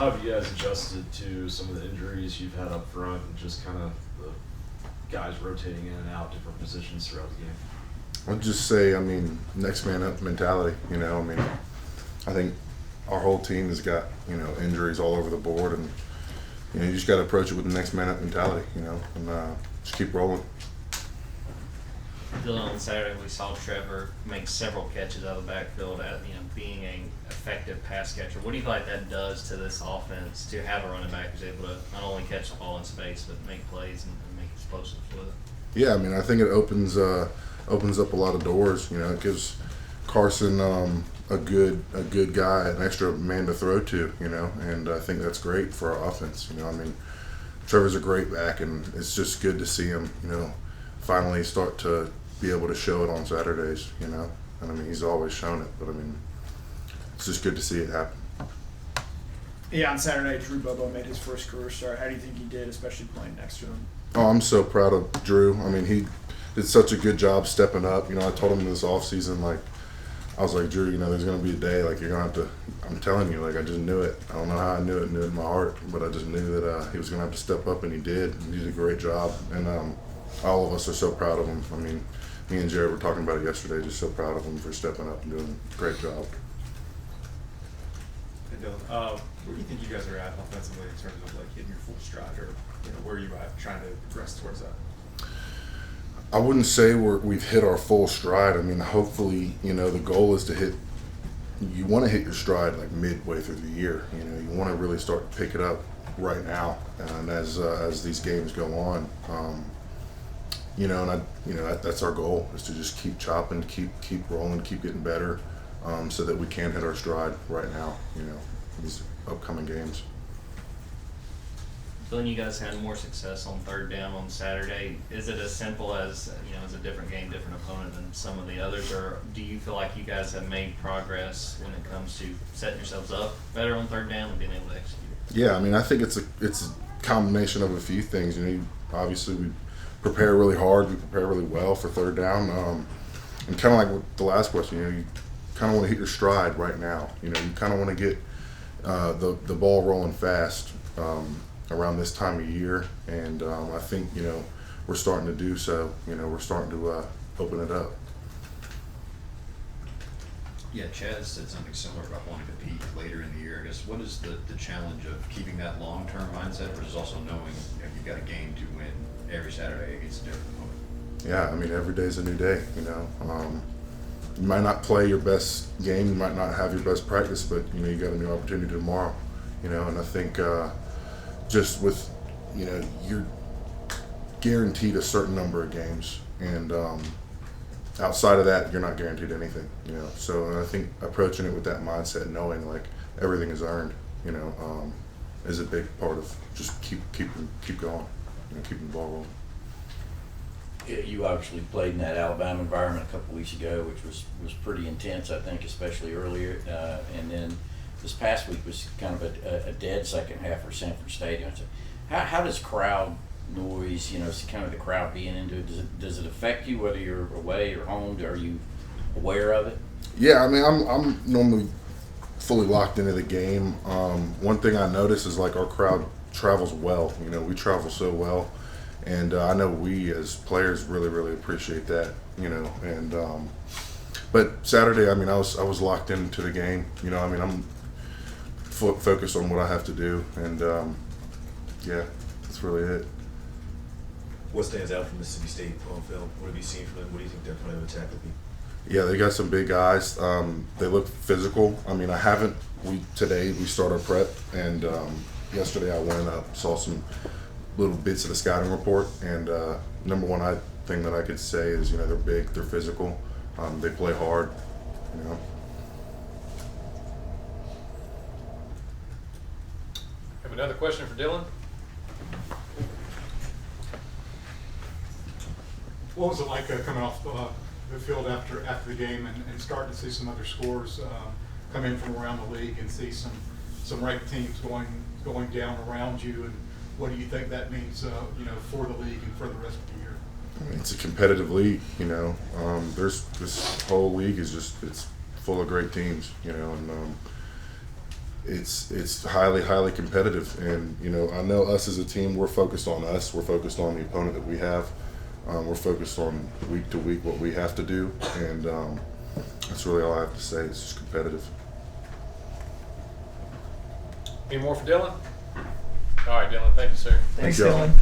how have you guys adjusted to some of the injuries you've had up front and just kind of the guys rotating in and out different positions throughout the game? I'd just say, I mean, next man up mentality. You know, I mean, I think our whole team has got, you know, injuries all over the board, and you know, you just got to approach it with the next man up mentality. You know, and just keep rolling. Dylan, on Saturday we saw Trevor make several catches out of the backfield, being an effective pass catcher. What do you feel like that does to this offense to have a running back who's able to not only catch the ball in space but make plays and make explosives with it? Yeah, I mean, I think it opens up a lot of doors. You know, it gives Carson a good guy, an extra man to throw to. You know, and I think that's great for our offense. You know, I mean, Trevor's a great back, and it's just good to see him, you know, finally start to be able to show it on Saturdays. You know, and I mean, he's always shown it, but I mean, it's just good to see it happen. Yeah, on Saturday, Drew Bubba made his first career start. How do you think he did, especially playing next to him? Oh, I'm so proud of Drew. I mean, he did such a good job stepping up. You know, I told him this offseason, like, I was like, Drew, you know, there's going to be a day, like, you're going to have to, I'm telling you, like, I just knew it. I don't know how I knew it in my heart, but I just knew that he was going to have to step up, and he did. And he did a great job. And all of us are so proud of him. I mean, me and Jared were talking about it yesterday, just so proud of him for stepping up and doing a great job. Hey Dylan, where do you think you guys are at offensively in terms of like hitting your full stride, or you know, where are you at trying to progress towards that? I wouldn't say we've hit our full stride. I mean, hopefully, you know, the goal is to hit. You want to hit your stride like midway through the year. You know, you want to really start to pick it up right now, and as these games go on, you know, and that's our goal, is to just keep chopping, keep rolling, keep getting better, so that we can hit our stride right now. You know, these upcoming games. Dylan, you guys had more success on third down on Saturday. Is it as simple as, it's a different game, different opponent than some of the others, or do you feel like you guys have made progress when it comes to setting yourselves up better on third down and being able to execute? Yeah, I mean, I think it's a combination of a few things. You know, obviously we prepare really hard, we prepare really well for third down, and kind of like with the last question, you know, you kind of want to hit your stride right now. You know, you kind of want to get the ball rolling fast around this time of year, and I think, you know, we're starting to do so. You know, we're starting to open it up. Yeah, Chaz said something similar about wanting to compete later in the year. I guess, what is the challenge of keeping that long-term mindset versus also knowing you've got a game to win every Saturday against a different opponent? Yeah, I mean, every day is a new day, you know. You might not play your best game, you might not have your best practice, but, you know, you got a new opportunity tomorrow, you know, and I think just with, you know, you're guaranteed a certain number of games, and outside of that, you're not guaranteed anything, you know. So I think approaching it with that mindset, knowing like everything is earned, you know, is a big part of just keep going, you know, keeping the ball rolling. Yeah, you obviously played in that Alabama environment a couple weeks ago, which was pretty intense, I think, especially earlier, and then this past week was kind of a dead second half for Sanford Stadium. So how does crowd noise, you know, kind of the crowd being into it, does it affect you whether you're away or home? Are you aware of it? Yeah, I mean, I'm normally fully locked into the game. One thing I notice is like our crowd travels well. You know, we travel so well, and I know we as players really, really appreciate that. You know, and but Saturday, I mean, I was locked into the game. You know, I mean, I'm focused on what I have to do, and yeah, that's really it. What stands out from Mississippi State on film? What have you seen from them? What do you think their plan of attack would be? Yeah, they got some big guys. They look physical. I mean, today we start our prep, and yesterday I went up, saw some little bits of the scouting report, and number one thing that I could say is, you know, they're big, they're physical, they play hard, you know. Have another question for Dylan? What was it like coming off the field after the game and starting to see some other scores come in from around the league and see some ranked teams going down around you, and what do you think that means, you know, for the league and for the rest of the year? It's a competitive league, you know. There's this whole league is it's full of great teams, you know, and it's highly competitive. And you know, I know us as a team, we're focused on us. We're focused on the opponent that we have. We're focused on week to week what we have to do, and that's really all I have to say. It's just competitive. Any more for Dylan? All right, Dylan, thank you, sir. Thanks, y'all. Dylan.